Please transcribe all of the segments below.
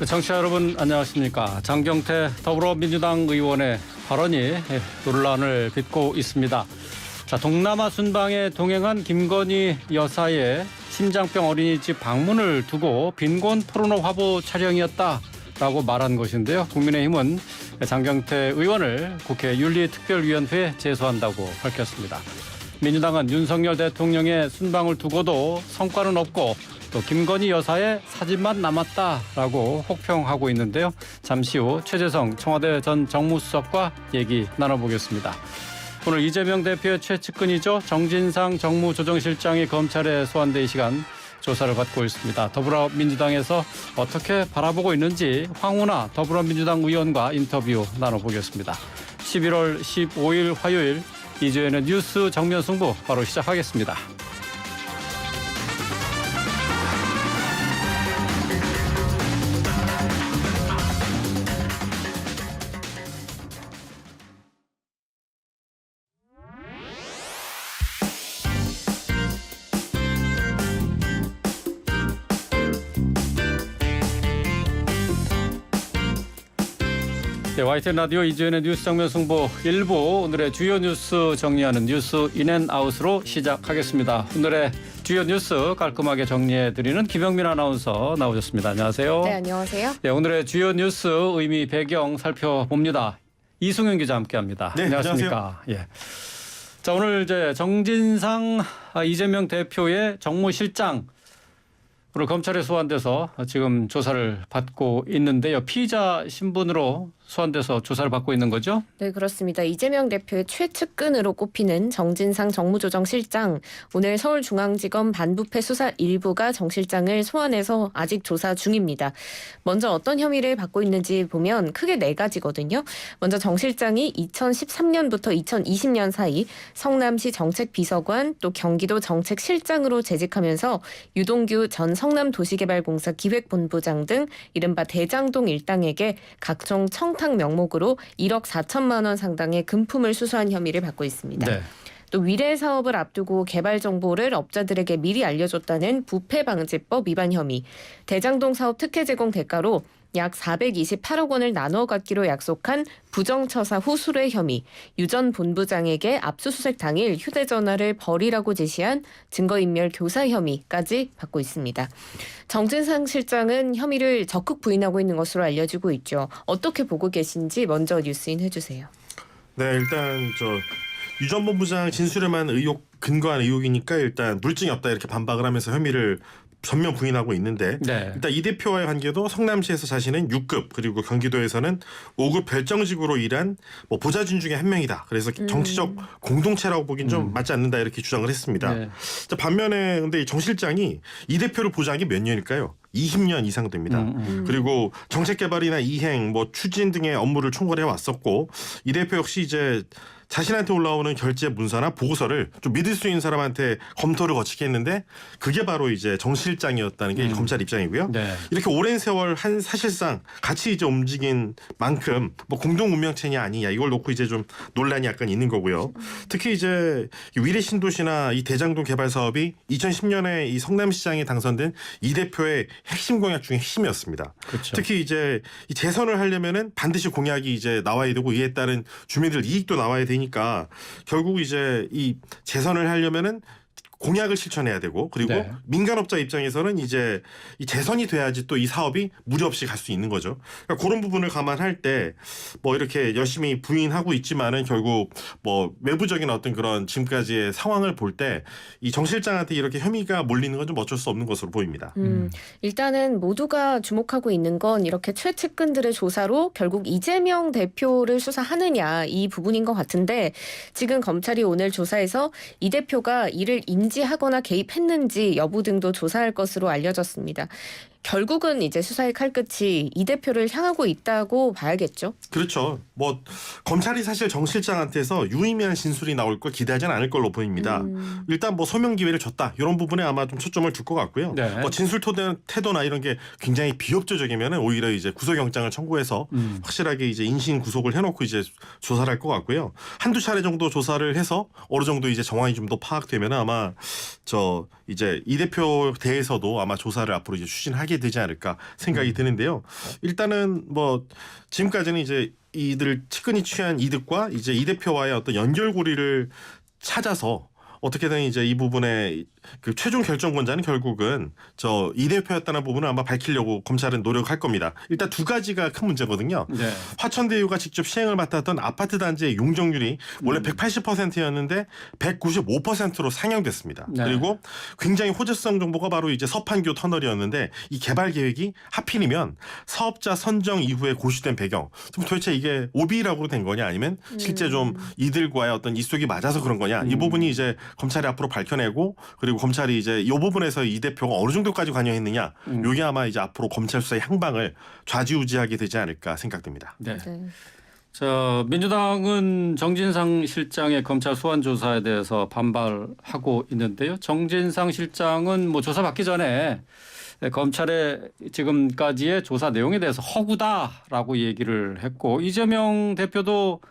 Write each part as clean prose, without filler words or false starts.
청취자 여러분 안녕하십니까. 장경태 더불어민주당 의원의 발언이 논란을 빚고 있습니다. 자, 동남아 순방에 동행한 김건희 여사의 심장병 어린이집 방문을 두고 빈곤 포르노 화보 촬영이었다라고 말한 것인데요. 국민의힘은 장경태 의원을 국회 윤리특별위원회에 제소한다고 밝혔습니다. 민주당은 윤석열 대통령의 순방을 두고도 성과는 없고 또 김건희 여사의 사진만 남았다라고 혹평하고 있는데요. 잠시 후 최재성 청와대 전 정무수석과 얘기 나눠보겠습니다. 오늘 이재명 대표의 최측근이죠. 정진상 정무조정실장이 검찰에 소환돼 이 시간 조사를 받고 있습니다. 더불어민주당에서 어떻게 바라보고 있는지 황운하 더불어민주당 의원과 인터뷰 나눠보겠습니다. 11월 15일 화요일 이주연의 뉴스 정면 승부 바로 시작하겠습니다. 네, YTN 라디오 이주연의 뉴스 정면 승부 1부 오늘의 주요 뉴스 정리하는 뉴스 인앤아웃으로 시작하겠습니다. 오늘의 주요 뉴스 깔끔하게 정리해드리는 김영민 아나운서 나오셨습니다. 안녕하세요. 네, 안녕하세요. 네, 오늘의 주요 뉴스 의미 배경 살펴봅니다. 이승윤 기자 함께합니다. 네, 안녕하십니까. 예. 자, 오늘 이제 정진상 이재명 대표의 정무실장 오늘 검찰에 소환돼서 지금 조사를 받고 있는데요. 피의자 신분으로 소환돼서 조사를 받고 있는 거죠? 네, 그렇습니다. 이재명 대표의 최측근으로 꼽히는 정진상 정무조정실장, 오늘 서울중앙지검 반부패 수사 1부가 정 실장을 소환해서 아직 조사 중입니다. 먼저 어떤 혐의를 받고 있는지 보면 크게 네 가지거든요. 먼저 정 실장이 2013년부터 2020년 사이 성남시 정책비서관 또 경기도 정책실장으로 재직하면서 유동규 전 성남도시개발공사 기획본부장 등 이른바 대장동 일당에게 각종 청탁 명목으로 1억 4천만 원 상당의 금품을 수수한 혐의를 받고 있습니다. 네. 또 위례 사업을 앞두고 개발 정보를 업자들에게 미리 알려줬다는 부패방지법 위반 혐의, 대장동 사업 특혜 제공 대가로 약 428억 원을 나눠 갖기로 약속한 부정처사 후술의 혐의, 유 전 본부장에게 압수수색 당일 휴대전화를 버리라고 지시한 증거인멸 교사 혐의까지 받고 있습니다. 정진상 실장은 혐의를 적극 부인하고 있는 것으로 알려지고 있죠. 어떻게 보고 계신지 먼저 뉴스인 해주세요. 네, 일단 유 전 본부장 진술에만 근거한 의혹이니까 일단 물증이 없다 이렇게 반박을 하면서 혐의를 전면 부인하고 있는데 네. 일단 이 대표와의 관계도 성남시에서 자신은 6급 그리고 경기도에서는 5급 별정직으로 일한 보좌진 중에 한 명이다. 그래서 정치적 공동체라고 보긴 좀 맞지 않는다 이렇게 주장을 했습니다. 네. 반면에 근데 정 실장이 이 대표를 보좌한 게 몇 년일까요? 20년 이상 됩니다. 그리고 정책개발이나 이행, 추진 등의 업무를 총괄해 왔었고 이 대표 역시 이제 자신한테 올라오는 결제 문서나 보고서를 좀 믿을 수 있는 사람한테 검토를 거치게 했는데 그게 바로 이제 정 실장이었다는 게 검찰 입장이고요. 네. 이렇게 오랜 세월 사실상 같이 이제 움직인 만큼 공동 운명체냐 아니냐 이걸 놓고 이제 좀 논란이 약간 있는 거고요. 특히 이제 위례 신도시나 이 대장동 개발 사업이 2010년에 이 성남시장에 당선된 이 대표의 핵심 공약 중에 핵심이었습니다. 그렇죠. 특히 이제 이 재선을 하려면은 반드시 공약이 이제 나와야 되고 이에 따른 주민들 이익도 나와야 되니까 결국 이제 이 재선을 하려면은 공약을 실천해야 되고 그리고 네. 민간업자 입장에서는 이제 이 재선이 돼야지 또 이 사업이 무리 없이 갈 수 있는 거죠. 그러니까 그런 부분을 감안할 때 이렇게 열심히 부인하고 있지만은 결국 외부적인 어떤 그런 지금까지의 상황을 볼 때 이 정 실장한테 이렇게 혐의가 몰리는 건 좀 어쩔 수 없는 것으로 보입니다. 일단은 모두가 주목하고 있는 건 이렇게 최측근들의 조사로 결국 이재명 대표를 수사하느냐 이 부분인 것 같은데 지금 검찰이 오늘 조사에서 이 대표가 이를 인지하거나 개입했는지 여부 등도 조사할 것으로 알려졌습니다. 결국은 이제 수사의 칼끝이 이 대표를 향하고 있다고 봐야겠죠. 그렇죠. 검찰이 사실 정 실장한테서 유의미한 진술이 나올 걸 기대하지는 않을 걸로 보입니다. 일단 소명 기회를 줬다 이런 부분에 아마 좀 초점을 둘 것 같고요. 네. 진술 태도나 이런 게 굉장히 비협조적이면은 오히려 이제 구속영장을 청구해서 확실하게 이제 인신 구속을 해놓고 이제 조사를 할 것 같고요. 한두 차례 정도 조사를 해서 어느 정도 이제 정황이 좀 더 파악되면 아마 이제 이 대표 대해서도 아마 조사를 앞으로 이제 추진할 하게 되지 않을까 생각이 드는데요. 일단은 뭐 지금까지는 이제 이들 측근이 취한 이득과 이제 이 대표와의 어떤 연결고리를 찾아서 어떻게든 이제 이 부분에 그 최종 결정권자는 결국은 저 이 대표였다는 부분을 아마 밝히려고 검찰은 노력할 겁니다. 일단 두 가지가 큰 문제거든요. 네. 화천대유가 직접 시행을 맡았던 아파트 단지의 용적률이 원래 180%였는데 195%로 상향됐습니다. 네. 그리고 굉장히 호재성 정보가 바로 이제 서판교 터널이었는데 이 개발 계획이 하필이면 사업자 선정 이후에 고시된 배경. 그럼 도대체 이게 오비라고 된 거냐 아니면 실제 좀 이들과의 어떤 이속이 맞아서 그런 거냐. 이 부분이 이제 검찰이 앞으로 밝혀내고 그리고 검찰이 이제 이 부분에서 이 대표가 어느 정도까지 관여했느냐. 요게 아마 이제 앞으로 검찰 수사의 향방을 좌지우지하게 되지 않을까 생각됩니다. 네. 자, 민주당은 정진상 실장의 검찰 소환 조사에 대해서 반발하고 있는데요. 정진상 실장은 뭐 조사 받기 전에 검찰의 지금까지의 조사 내용에 대해서 허구다라고 얘기를 했고 이재명 대표도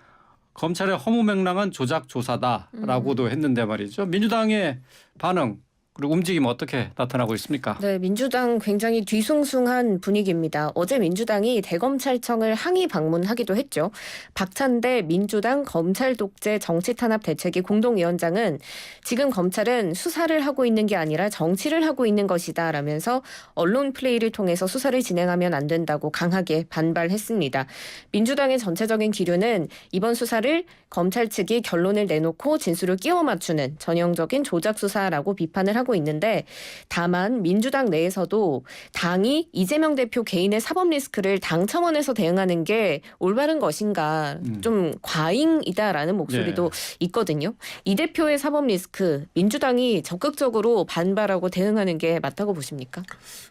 검찰의 허무맹랑한 조작 조사다라고도 했는데 말이죠. 민주당의 반응 그리고 움직임 어떻게 나타나고 있습니까? 네, 민주당 굉장히 뒤숭숭한 분위기입니다. 어제 민주당이 대검찰청을 항의 방문하기도 했죠. 박찬대 민주당 검찰 독재 정치 탄압 대책위 공동위원장은 지금 검찰은 수사를 하고 있는 게 아니라 정치를 하고 있는 것이다 라면서 언론 플레이를 통해서 수사를 진행하면 안 된다고 강하게 반발했습니다. 민주당의 전체적인 기류는 이번 수사를 검찰 측이 결론을 내놓고 진술을 끼워 맞추는 전형적인 조작 수사라고 비판을 하고 있는데 다만 민주당 내에서도 당이 이재명 대표 개인의 사법 리스크를 당 차원에서 대응하는 게 올바른 것인가 좀 과잉이다라는 목소리도 있거든요. 이 대표의 사법 리스크 민주당이 적극적으로 반발하고 대응하는 게 맞다고 보십니까?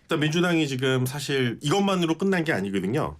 일단 민주당이 지금 사실 이것만으로 끝난 게 아니거든요.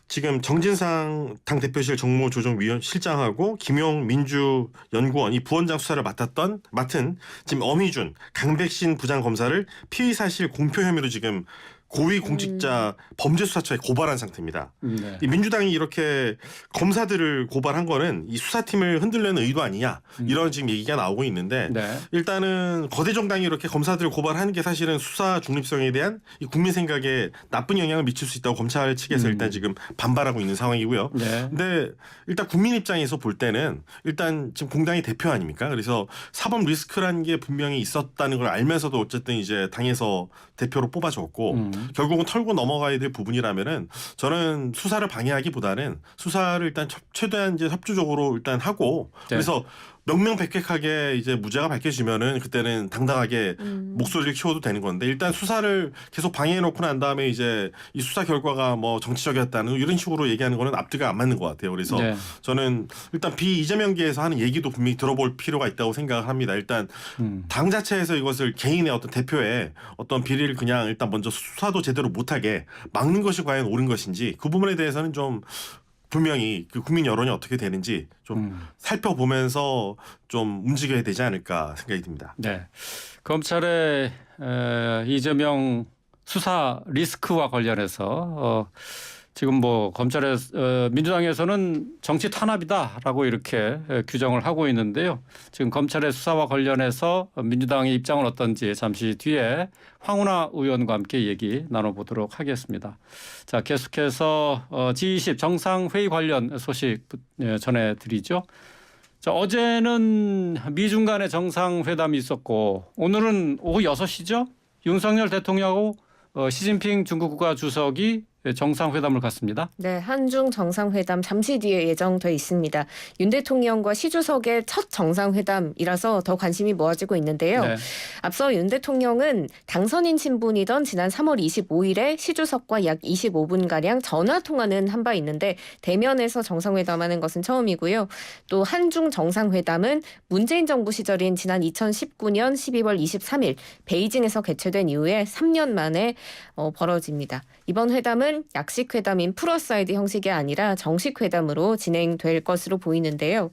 지금 정진상 당대표실 정무조정위원 실장하고 김용 민주연구원 이 부원장 수사를 맡은 지금 엄희준 강백신 부장검사를 피의사실 공표 혐의로 지금 고위공직자 범죄수사처에 고발한 상태입니다. 네. 이 민주당이 이렇게 검사들을 고발한 거는 이 수사팀을 흔들려는 의도 아니냐 이런 지금 얘기가 나오고 있는데 네. 일단은 거대 정당이 이렇게 검사들을 고발하는 게 사실은 수사 중립성에 대한 이 국민 생각에 나쁜 영향을 미칠 수 있다고 검찰 측에서 일단 지금 반발하고 있는 상황이고요. 네. 근데 일단 국민 입장에서 볼 때는 일단 지금 공당의 대표 아닙니까? 그래서 사법 리스크라는 게 분명히 있었다는 걸 알면서도 어쨌든 이제 당에서 대표로 뽑아줬고 결국은 털고 넘어가야 될 부분이라면은 저는 수사를 방해하기보다는 수사를 일단 최대한 이제 협조적으로 일단 하고 그래서 명명백백하게 이제 무죄가 밝혀지면은 그때는 당당하게 목소리를 키워도 되는 건데 일단 수사를 계속 방해해놓고 난 다음에 이제 이 수사 결과가 뭐 정치적이었다는 이런 식으로 얘기하는 거는 앞뒤가 안 맞는 것 같아요. 그래서 저는 일단 비이재명계에서 하는 얘기도 분명히 들어볼 필요가 있다고 생각을 합니다. 일단 당 자체에서 이것을 개인의 어떤 대표의 어떤 비리를 그냥 일단 먼저 수사도 제대로 못하게 막는 것이 과연 옳은 것인지 그 부분에 대해서는 좀 분명히 그 국민 여론이 어떻게 되는지 좀 살펴보면서 좀 움직여야 되지 않을까 생각이 듭니다. 네, 검찰의 이재명 수사 리스크와 관련해서 지금 뭐 검찰의 민주당에서는 정치 탄압이다라고 이렇게 규정을 하고 있는데요. 지금 검찰의 수사와 관련해서 민주당의 입장은 어떤지 잠시 뒤에 황운하 의원과 함께 얘기 나눠보도록 하겠습니다. 자, 계속해서 G20 정상회의 관련 소식 전해드리죠. 자, 어제는 미중 간의 정상회담이 있었고 오늘은 오후 6시죠. 윤석열 대통령하고 시진핑 중국 국가주석이 정상회담을 갖습니다. 네, 한중 정상회담 잠시 뒤에 예정돼 있습니다. 윤 대통령과 시 주석의 첫 정상회담이라서 더 관심이 모아지고 있는데요. 네. 앞서 윤 대통령은 당선인 신분이던 지난 3월 25일에 시 주석과 약 25분가량 전화통화는 한 바 있는데 대면에서 정상회담하는 것은 처음이고요. 또 한중 정상회담은 문재인 정부 시절인 지난 2019년 12월 23일 베이징에서 개최된 이후에 3년 만에 벌어집니다. 이번 회담은 약식 회담인 플러사이드 형식이 아니라 정식 회담으로 진행될 것으로 보이는데요.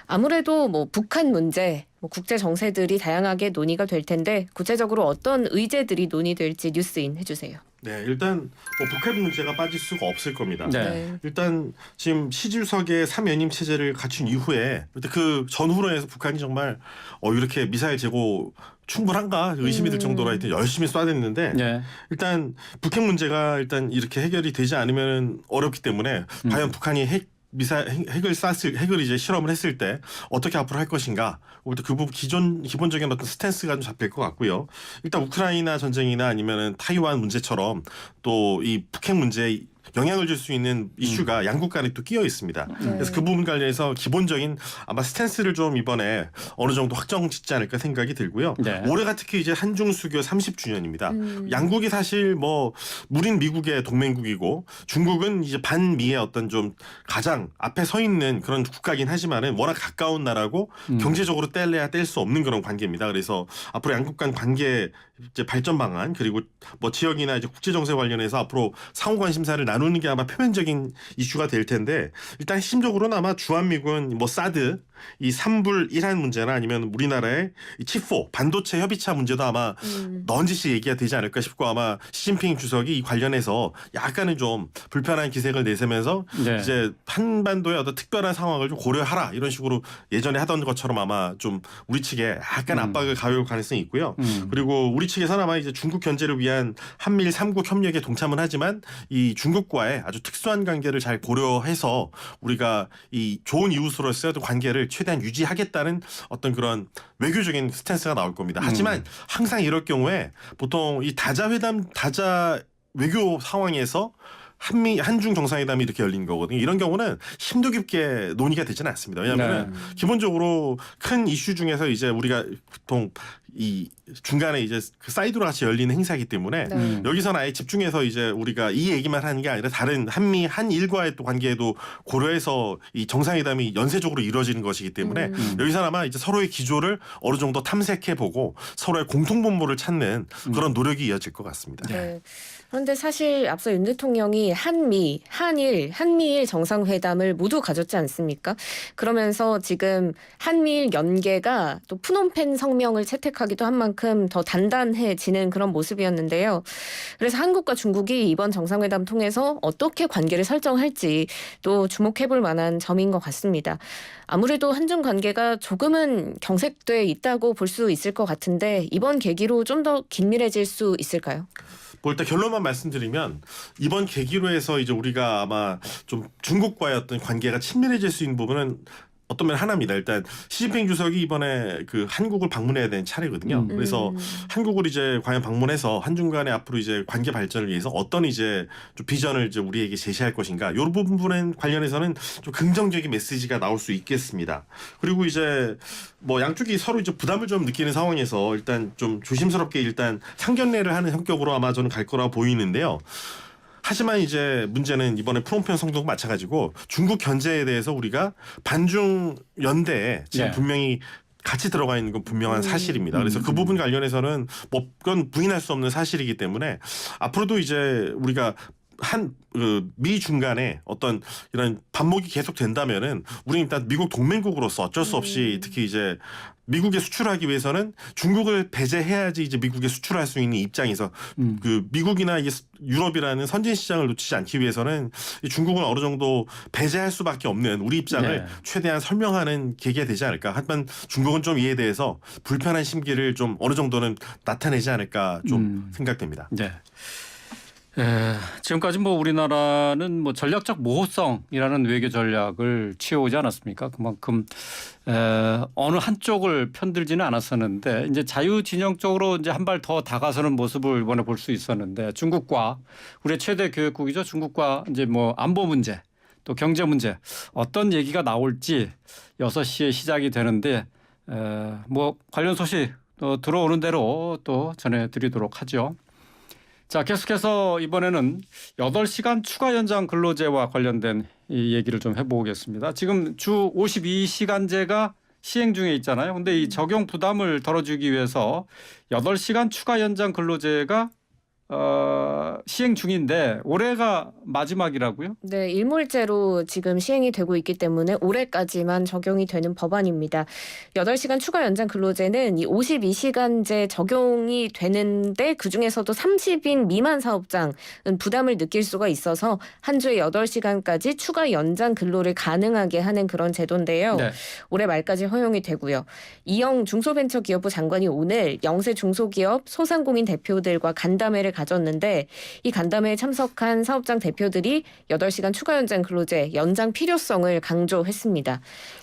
아무래도 뭐 북한 문제, 국제 정세들이 다양하게 논의가 될 텐데 구체적으로 어떤 의제들이 논의될지 뉴스인 해주세요. 네, 일단 뭐 북한 문제가 빠질 수가 없을 겁니다. 네. 일단 지금 시주석의 3연임 체제를 갖춘 이후에 그 전후로 해서 북한이 정말 이렇게 미사일 재고 충분한가 의심이 들 정도로 하여튼 열심히 쏴댔는데 네. 일단 북핵 문제가 일단 이렇게 해결이 되지 않으면 어렵기 때문에 과연 북한이 핵을 이제 실험을 했을 때 어떻게 앞으로 할 것인가. 그 부분 기본적인 어떤 스탠스가 좀 잡힐 것 같고요. 일단 우크라이나 전쟁이나 아니면은 타이완 문제처럼 또 이 북핵 문제에 영향을 줄 수 있는 이슈가 양국 간에 또 끼어 있습니다. 그래서 그 부분 관련해서 기본적인 아마 스탠스를 좀 이번에 어느 정도 확정 짓지 않을까 생각이 들고요. 네. 올해가 특히 이제 한중 수교 30주년입니다. 양국이 사실 뭐 무린 미국의 동맹국이고 중국은 이제 반미의 어떤 좀 가장 앞에 서 있는 그런 국가긴 하지만은 워낙 가까운 나라고 경제적으로 뗄래야 뗄 수 없는 그런 관계입니다. 그래서 앞으로 양국 간 관계 이제 발전 방안 그리고 뭐 지역이나 이제 국제 정세 관련해서 앞으로 상호 관심사를 나누는 게 아마 표면적인 이슈가 될 텐데 일단 핵심적으로는 아마 주한미군 뭐 사드 이 삼불 이란 문제나 아니면 우리나라의 이 칩4 반도체 협의차 문제도 아마 넌지시 얘기가 되지 않을까 싶고 아마 시진핑 주석이 이 관련해서 약간은 좀 불편한 기색을 내세면서 네. 이제 한반도의 어떤 특별한 상황을 좀 고려하라 이런 식으로 예전에 하던 것처럼 아마 좀 우리 측에 약간 압박을 가해올 가능성이 있고요. 그리고 우리 측에서는 아마 이제 중국 견제를 위한 한미일 3국 협력에 동참은 하지만 이 중국과의 아주 특수한 관계를 잘 고려해서 우리가 이 좋은 이웃으로서의 어떤 관계를 최대한 유지하겠다는 어떤 그런 외교적인 스탠스가 나올 겁니다. 하지만 항상 이럴 경우에 보통 이 다자 외교 상황에서 한중 정상회담이 이렇게 열리는 거거든요. 이런 경우는 심도 깊게 논의가 되지는 않습니다. 왜냐하면 기본적으로 큰 이슈 중에서 이제 우리가 보통 이 중간에 이제 그 사이드로 같이 열리는 행사이기 때문에 여기서는 아예 집중해서 이제 우리가 이 얘기만 하는 게 아니라 다른 한일과의 또 관계에도 고려해서 이 정상회담이 연쇄적으로 이루어지는 것이기 때문에 여기서는 아마 이제 서로의 기조를 어느 정도 탐색해보고 서로의 공통분모를 찾는 그런 노력이 이어질 것 같습니다. 네. 그런데 사실 앞서 윤 대통령이 한미일 정상회담을 모두 가졌지 않습니까? 그러면서 지금 한미일 연계가 또 푸놈펜 성명을 채택하기도 한 만큼 더 단단해지는 그런 모습이었는데요. 그래서 한국과 중국이 이번 정상회담 통해서 어떻게 관계를 설정할지 또 주목해볼 만한 점인 것 같습니다. 아무래도 한중 관계가 조금은 경색돼 있다고 볼 수 있을 것 같은데 이번 계기로 좀 더 긴밀해질 수 있을까요? 뭐 일단 결론만 말씀드리면 이번 계기로 해서 이제 우리가 아마 좀 중국과의 어떤 관계가 친밀해질 수 있는 부분은 어떤 면 하나입니다. 일단 시진핑 주석이 이번에 그 한국을 방문해야 되는 차례거든요. 그래서 한국을 이제 과연 방문해서 한중 간의 앞으로 이제 관계 발전을 위해서 어떤 이제 좀 비전을 이제 우리에게 제시할 것인가. 이 부분에 관련해서는 좀 긍정적인 메시지가 나올 수 있겠습니다. 그리고 이제 뭐 양쪽이 서로 이제 부담을 좀 느끼는 상황에서 일단 좀 조심스럽게 일단 상견례를 하는 성격으로 아마 저는 갈 거라 보이는데요. 하지만 이제 문제는 이번에 프놈펜 성동도 마찬가지고 중국 견제에 대해서 우리가 반중 연대에 지금 분명히 같이 들어가 있는 건 분명한 사실입니다. 그래서 그 부분 관련해서는 뭐 그건 부인할 수 없는 사실이기 때문에 앞으로도 이제 우리가 미 중간에 어떤 이런 반목이 계속 된다면은 우리는 일단 미국 동맹국으로서 어쩔 수 없이 특히 이제 미국에 수출하기 위해서는 중국을 배제해야지 이제 미국에 수출할 수 있는 입장에서 그 미국이나 유럽이라는 선진 시장을 놓치지 않기 위해서는 이 중국은 어느 정도 배제할 수밖에 없는 우리 입장을 최대한 설명하는 계기가 되지 않을까. 하지만 중국은 좀 이에 대해서 불편한 심기를 좀 어느 정도는 나타내지 않을까 좀 생각됩니다. 네. 지금까지 뭐 우리나라는 뭐 전략적 모호성이라는 외교 전략을 취해오지 않았습니까? 그만큼 어느 한쪽을 편들지는 않았었는데 이제 자유진영적으로 이제 한 발 더 다가서는 모습을 이번에 볼 수 있었는데 중국과 우리의 최대 교역국이죠. 중국과 이제 뭐 안보 문제 또 경제 문제 어떤 얘기가 나올지 6시에 시작이 되는데 뭐 관련 소식 또 들어오는 대로 또 전해드리도록 하죠. 자, 계속해서 이번에는 8시간 추가 연장 근로제와 관련된 이 얘기를 좀 해보겠습니다. 지금 주 52시간제가 시행 중에 있잖아요. 근데 이 적용 부담을 덜어주기 위해서 8시간 추가 연장 근로제가 시행 중인데 올해가 마지막이라고요? 네, 일몰제로 지금 시행이 되고 있기 때문에 올해까지만 적용이 되는 법안입니다. 8시간 추가 연장 근로제는 이 52시간제 적용이 되는데 그중에서도 30인 미만 사업장은 부담을 느낄 수가 있어서 한 주에 8시간까지 추가 연장 근로를 가능하게 하는 그런 제도인데요. 네. 올해 말까지 허용이 되고요. 이영 중소벤처기업부 장관이 오늘 영세 중소기업 소상공인 대표들과 간담회를 가졌는데 이 간담회에 참석한 사업장 대표들이 8시간 추가 연장 근로제 연장 필요성을 강조했습니다.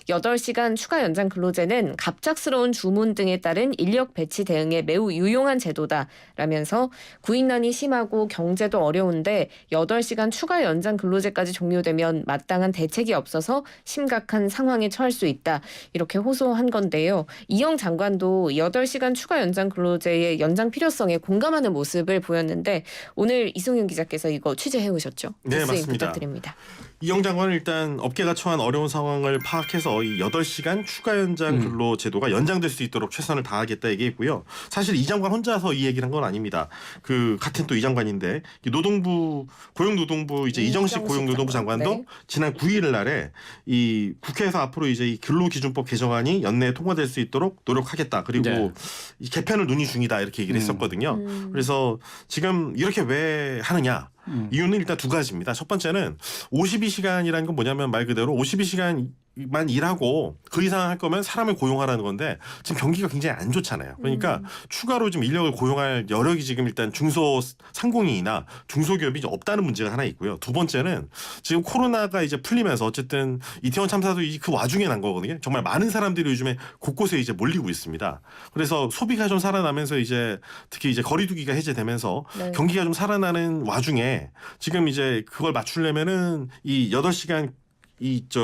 8시간 추가 연장 근로제는 갑작스러운 주문 등에 따른 인력 배치 대응에 매우 유용한 제도다라면서 구인난이 심하고 경제도 어려운데 8시간 추가 연장 근로제까지 종료되면 마땅한 대책이 없어서 심각한 상황에 처할 수 있다. 이렇게 호소한 건데요. 이영 장관도 8시간 추가 연장 근로제의 연장 필요성에 공감하는 모습을 보였는데 오늘 이승윤 기자께서 이거 취재해 오셨죠? 네, 뉴스에 맞습니다. 부탁드립니다. 이영 장관은 일단 업계가 처한 어려운 상황을 파악해서 이 8시간 추가 연장 근로 제도가 연장될 수 있도록 최선을 다하겠다 얘기했고요. 사실 이 장관 혼자서 이 얘기를 한 건 아닙니다. 그 같은 또 이 장관인데 노동부 고용노동부 이제 이정식 고용노동부 장관도 네. 지난 9일 날에 이 국회에서 앞으로 이제 이 근로기준법 개정안이 연내에 통과될 수 있도록 노력하겠다. 그리고 네. 이 개편을 논의 중이다 이렇게 얘기를 했었거든요. 그래서 지금 이렇게 왜 하느냐? 이유는 일단 두 가지입니다. 첫 번째는 52시간이라는 건 뭐냐면 말 그대로 52시간만 일하고 그 이상 할 거면 사람을 고용하라는 건데 지금 경기가 굉장히 안 좋잖아요. 그러니까 추가로 좀 인력을 고용할 여력이 지금 일단 중소상공인이나 중소기업이 없다는 문제가 하나 있고요. 두 번째는 지금 코로나가 이제 풀리면서 어쨌든 이태원 참사도 그 와중에 난 거거든요. 정말 많은 사람들이 요즘에 곳곳에 이제 몰리고 있습니다. 그래서 소비가 좀 살아나면서 이제 특히 이제 거리두기가 해제되면서 네. 경기가 좀 살아나는 와중에 지금 이제 그걸 맞추려면은 이 8시간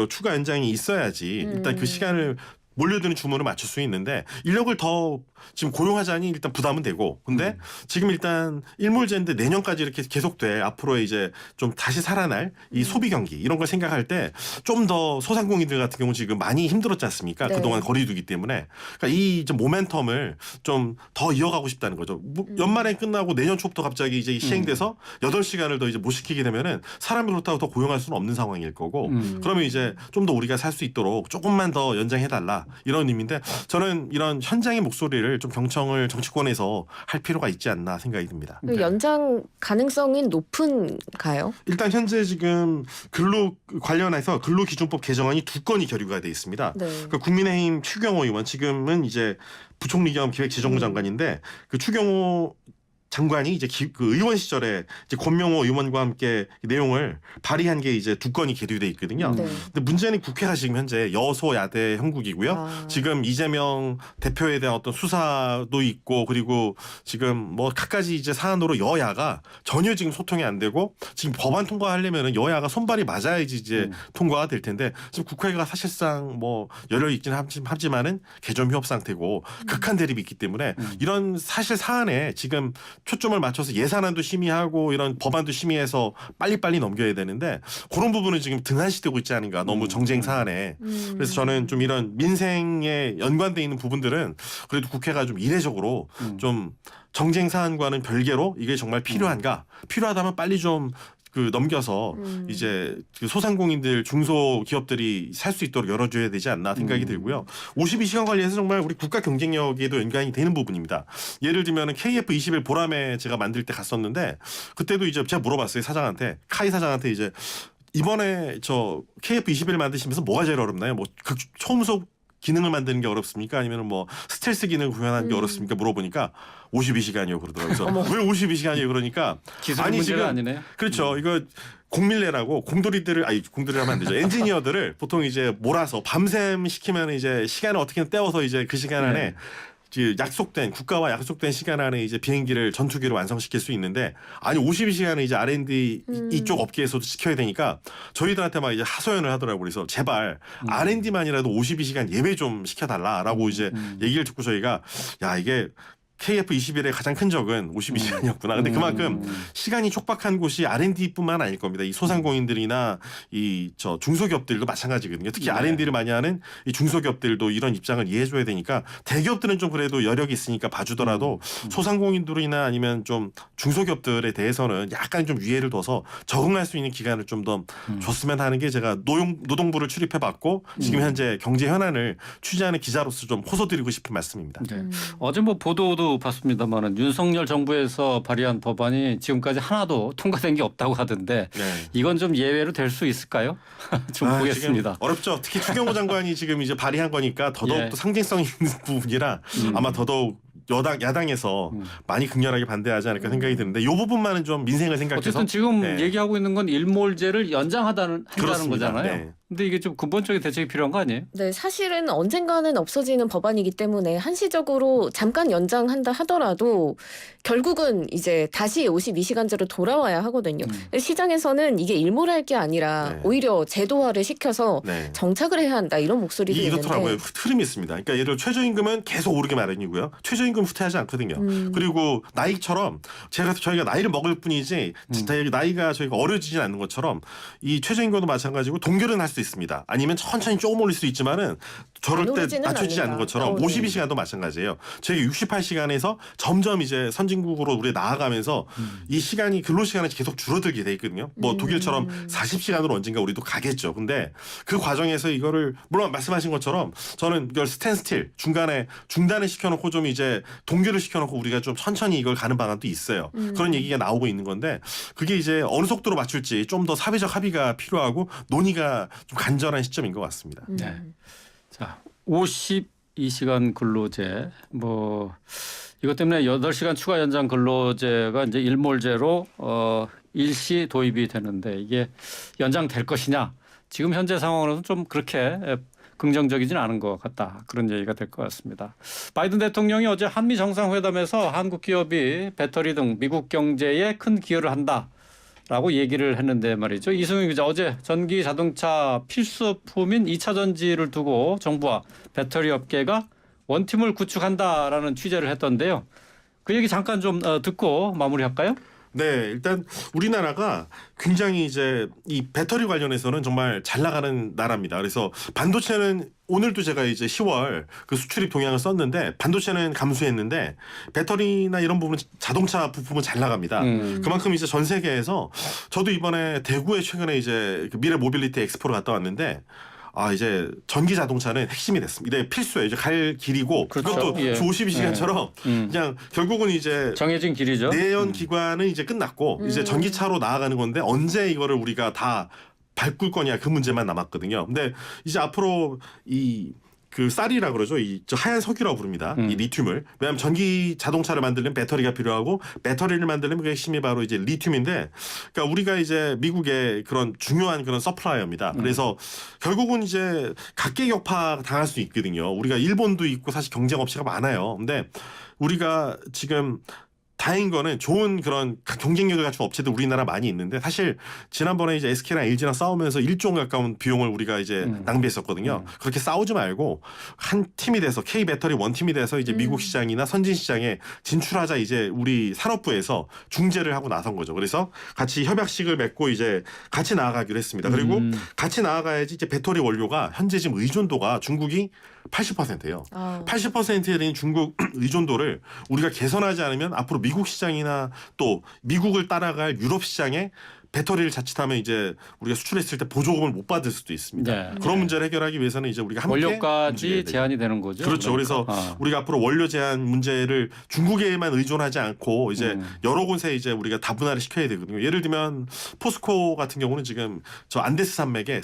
추가 연장이 있어야지 일단 그 시간을 몰려드는 주문을 맞출 수 있는데 인력을 더 지금 고용하자니 일단 부담은 되고 근데 지금 일단 일몰제인데 내년까지 이렇게 계속돼 앞으로 이제 좀 다시 살아날 이 소비 경기 이런 걸 생각할 때 좀 더 소상공인들 같은 경우 지금 많이 힘들었지 않습니까? 네. 그동안 거리두기 때문에 그러니까 이 좀 모멘텀을 좀 더 이어가고 싶다는 거죠. 연말에 끝나고 내년 초부터 갑자기 이제 시행돼서 8시간을 더 이제 못 시키게 되면은 사람이 그렇다고 더 고용할 수는 없는 상황일 거고 그러면 이제 좀 더 우리가 살 수 있도록 조금만 더 연장해달라 이런 의미인데 저는 이런 현장의 목소리를 좀 경청을 정치권에서 할 필요가 있지 않나 생각이 듭니다. 그 연장 가능성이 높은가요? 일단 현재 지금 근로 관련해서 근로기준법 개정안이 2건이 결의가 돼 있습니다. 네. 그 국민의힘 추경호 의원 지금은 이제 부총리 겸 기획재정부 장관인데 그 추경호 장관이 이제 그 의원 시절에 이제 권명호 의원과 함께 내용을 발의한 게 이제 2건이 계류돼 있거든요. 네. 근데 문제는 국회가 지금 현재 여소야대 형국이고요. 아. 지금 이재명 대표에 대한 어떤 수사도 있고 그리고 지금 뭐 갖가지 이제 사안으로 여야가 전혀 지금 소통이 안 되고 지금 법안 통과하려면은 여야가 손발이 맞아야지 이제 통과가 될 텐데 지금 국회가 사실상 뭐 열려 있긴 하지만은 개점 휴업 상태고 극한 대립이 있기 때문에 이런 사실 사안에 지금 초점을 맞춰서 예산안도 심의하고 이런 법안도 심의해서 빨리빨리 넘겨야 되는데 그런 부분은 지금 등한시되고 있지 않은가 너무 정쟁 사안에 그래서 저는 좀 이런 민생에 연관돼 있는 부분들은 그래도 국회가 좀 이례적으로 좀 정쟁 사안과는 별개로 이게 정말 필요한가 필요하다면 빨리 좀 그 넘겨서 이제 그 소상공인들 중소기업들이 살 수 있도록 열어줘야 되지 않나 생각이 들고요. 52시간 관리해서 정말 우리 국가 경쟁력에도 연관이 되는 부분입니다. 예를 들면은 KF21 보람에 제가 만들 때 갔었는데 그때도 이제 제가 물어봤어요 사장한테 카이 사장한테 이제 이번에 저 KF21 만드시면서 뭐가 제일 어렵나요? 뭐 초음속 기능을 만드는 게 어렵습니까? 아니면 뭐 스텔스 기능을 구현하는 게 어렵습니까? 물어보니까 52시간이요 그러더라고요. 그래서 왜 52시간이요? 그러니까 기술 아니 문제가 지금 아니네요. 그렇죠. 이거 공밀레라고 공돌이들을 공돌이를 하면 안 되죠. 엔지니어들을 보통 이제 몰아서 밤샘 시키면 이제 시간을 어떻게든 때워서 이제 그 시간 안에 약속된 국가와 약속된 시간 안에 이제 비행기를 전투기로 완성시킬 수 있는데 아니 52시간을 이제 R&D 이쪽 업계에서도 지켜야 되니까 저희들한테 막 이제 하소연을 하더라고요. 그래서 제발 R&D만이라도 52시간 예외 좀 시켜달라라고 이제 얘기를 듣고 저희가 야 이게 KF21의 가장 큰 적은 52시간이었구나. 근데 그만큼 시간이 촉박한 곳이 R&D뿐만 아닐 겁니다. 이 소상공인들이나 이 중소기업들도 마찬가지거든요. 특히 네. R&D를 많이 하는 이 중소기업들도 이런 입장을 이해해줘야 되니까 대기업들은 좀 그래도 여력이 있으니까 봐주더라도 소상공인들이나 아니면 좀 중소기업들에 대해서는 약간 좀 유예를 둬서 적응할 수 있는 기간을 좀 더 줬으면 하는 게 제가 노동부를 출입해봤고 지금 현재 경제 현안을 취재하는 기자로서 좀 호소드리고 싶은 말씀입니다. 네. 어제 뭐 보도도 봤습니다만은 윤석열 정부에서 발의한 법안이 지금까지 하나도 통과된 게 없다고 하던데 네. 이건 좀 예외로 될 수 있을까요? 좀 보겠습니다. 지금 어렵죠. 특히 추경호 장관이 지금 이제 발의한 거니까 더더욱 예. 또 상징성 있는 부분이라 아마 더더욱 야당에서 많이 극렬하게 반대하지 않을까 생각이 드는데 이 부분만은 좀 민생을 생각해서 어쨌든 지금 네. 얘기하고 있는 건 일몰제를 한다는 그렇습니다. 거잖아요. 네. 근데 이게 좀 근본적인 대책이 필요한 거 아니에요? 네, 사실은 언젠가는 없어지는 법안이기 때문에 한시적으로 잠깐 연장한다 하더라도 결국은 이제 다시 52시간제로 돌아와야 하거든요. 시장에서는 이게 일몰할 게 아니라 네. 오히려 제도화를 시켜서 네. 정착을 해야 한다 이런 목소리도 이렇더라고요. 있는데 흐름이 있습니다. 그러니까 예를 들어 최저임금은 계속 오르게 마련이고요. 최저임금 후퇴하지 않거든요. 그리고 나이처럼 저희가 나이를 먹을 뿐이지 나이가 저희가 어려지진 않는 것처럼 이 최저임금도 마찬가지고 동결은 할 수 있습니다. 아니면 천천히 조금 올릴 수 있지만은 저럴 때 오르지는 낮춰지지 않는 않는다. 것처럼 네. 52시간도 마찬가지예요. 저희가 68시간에서 점점 이제 선진국으로 우리 나아가면서 이 시간이 근로시간이 계속 줄어들게 돼 있거든요. 뭐 독일처럼 40시간으로 언젠가 우리도 가겠죠. 근데 그 과정에서 이거를 물론 말씀하신 것처럼 저는 이걸 스탠스틸 중간에 중단을 시켜놓고 좀 이제 동결을 시켜놓고 우리가 좀 천천히 이걸 가는 방안도 있어요. 그런 얘기가 나오고 있는 건데 그게 이제 어느 속도로 맞출지 좀 더 사회적 합의가 필요하고 논의가 좀 간절한 시점인 것 같습니다. 네. 자, 52시간 근로제 뭐 이것 때문에 8시간 추가 연장 근로제가 이제 일몰제로 일시 도입이 되는데 이게 연장될 것이냐? 지금 현재 상황으로는 좀 그렇게 긍정적이진 않은 것 같다. 그런 얘기가 될 것 같습니다. 바이든 대통령이 어제 한미 정상회담에서 한국 기업이 배터리 등 미국 경제에 큰 기여를 한다라고 얘기를 했는데 말이죠. 이승윤 기자 어제 전기 자동차 필수품인 2차 전지를 두고 정부와 배터리 업계가 원팀을 구축한다라는 취재를 했던데요. 그 얘기 잠깐 좀 듣고 마무리할까요? 네, 일단 우리나라가 굉장히 이제 이 배터리 관련해서는 정말 잘 나가는 나라입니다. 그래서 반도체는 오늘도 제가 이제 10월 그 수출입 동향을 썼는데 반도체는 감소했는데 배터리나 이런 부분은 자동차 부품은 잘 나갑니다. 그만큼 이제 전 세계에서 저도 이번에 대구에 최근에 이제 그 미래 모빌리티 엑스포를 갔다 왔는데 이제 전기 자동차는 핵심이 됐습니다. 이제 필수예요. 이제 갈 길이고 그렇죠. 그것도 예. 주 52시간처럼 그냥 결국은 이제 정해진 길이죠. 내연 기관은 이제 끝났고 이제 전기차로 나아가는 건데 언제 이거를 우리가 다 바꿀 거냐 그 문제만 남았거든요. 근데 이제 앞으로 그 쌀이라 그러죠. 저 하얀 석유라고 부릅니다. 이 리튬을. 왜냐하면 전기 자동차를 만들려면 배터리가 필요하고 배터리를 만들려면 그 핵심이 바로 이제 리튬인데 그러니까 우리가 이제 미국의 그런 중요한 그런 서플라이어입니다. 그래서 결국은 이제 각계격파 당할 수 있거든요. 우리가 일본도 있고 사실 경쟁 업체가 많아요. 근데 우리가 지금 다행인 거는 좋은 그런 경쟁력을 갖춘 업체들 우리나라 많이 있는데 사실 지난번에 이제 SK랑 LG랑 싸우면서 1조 가까운 비용을 우리가 이제 낭비했었거든요. 그렇게 싸우지 말고 한 팀이 돼서 K 배터리 원팀이 돼서 이제 미국 시장이나 선진 시장에 진출하자 이제 우리 산업부에서 중재를 하고 나선 거죠. 그래서 같이 협약식을 맺고 이제 같이 나아가기로 했습니다. 그리고 같이 나아가야지 이제 배터리 원료가 현재 지금 의존도가 중국이 80%예요. 80%에 대한 중국 의존도를 우리가 개선하지 않으면 앞으로 미국 시장이나 또 미국을 따라갈 유럽 시장에 배터리를 자칫하면 이제 우리가 수출했을 때 보조금을 못 받을 수도 있습니다. 네. 그런 문제를 해결하기 위해서는 이제 우리가 함께 원료까지 움직여야 되죠. 제한이 되는 거죠. 그렇죠. 그래서 우리가 앞으로 원료 제한 문제를 중국에만 의존하지 않고 이제 여러 곳에 이제 우리가 다분화를 시켜야 되거든요. 예를 들면 포스코 같은 경우는 지금 저 안데스 산맥에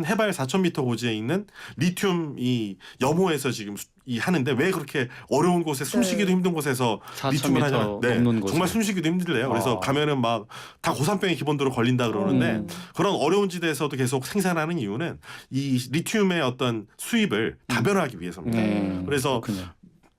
해발 4,000m 고지에 있는 리튬 이 염호에서 지금 하는데 왜 그렇게 어려운 곳에 숨쉬기도 힘든 곳에서 4,000m 리튬을 하냐? 넘는 곳에. 정말 숨쉬기도 힘들래요. 그래서 가면은 막 다 고산병이 기본적으로 걸린다 그러는데 그런 어려운 지대에서도 계속 생산하는 이유는 이 리튬의 어떤 수입을 다변화하기 위해서입니다. 그래서 그렇군요.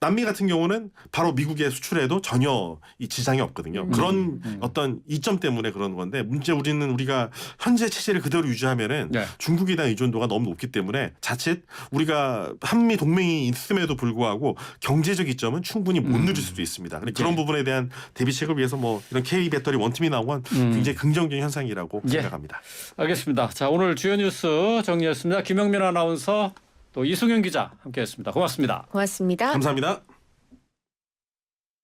남미 같은 경우는 바로 미국에 수출해도 전혀 이 지장이 없거든요. 그런 어떤 이점 때문에 그런 건데 문제 우리가 현재 체제를 그대로 유지하면은 네. 중국에 대한 의존도가 너무 높기 때문에 자칫 우리가 한미 동맹이 있음에도 불구하고 경제적 이점은 충분히 못 누릴 수도 있습니다. 그런 부분에 대한 대비책을 위해서 뭐 이런 K 배터리 원팀이 나온 건 굉장히 긍정적인 현상이라고 생각합니다. 알겠습니다. 자, 오늘 주요 뉴스 정리했습니다. 김영민 아나운서 또 이승윤 기자 함께했습니다. 고맙습니다. 고맙습니다. 감사합니다.